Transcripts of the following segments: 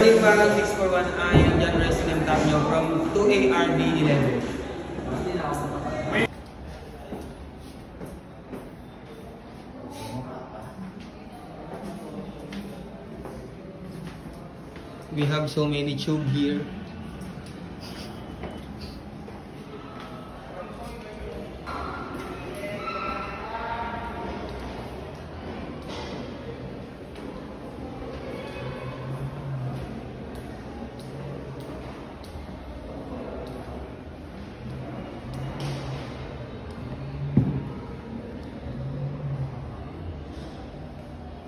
Regarding Bagal 641, I am John Resident Tapio from 2ARB11. We have so many tube here.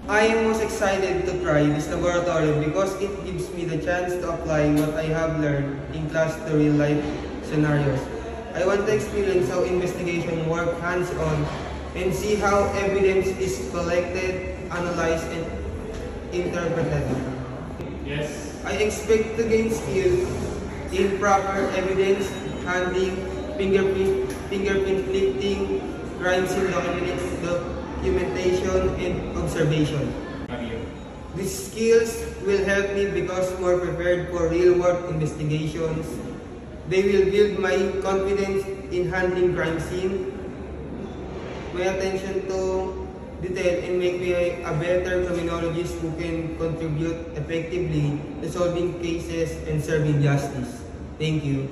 I am most excited to try this laboratory because it gives me the chance to apply what I have learned in class to real-life scenarios. I want to experience how investigation works hands-on and see how evidence is collected, analyzed, and interpreted. Yes. I expect to gain skills in proper evidence handling, fingerprint lifting, crime scene documentation, and observation. These skills will help me become more prepared for real-world investigations. They will build my confidence in handling crime scene, my attention to detail, and make me a better criminologist who can contribute effectively to solving cases and serving justice. Thank you.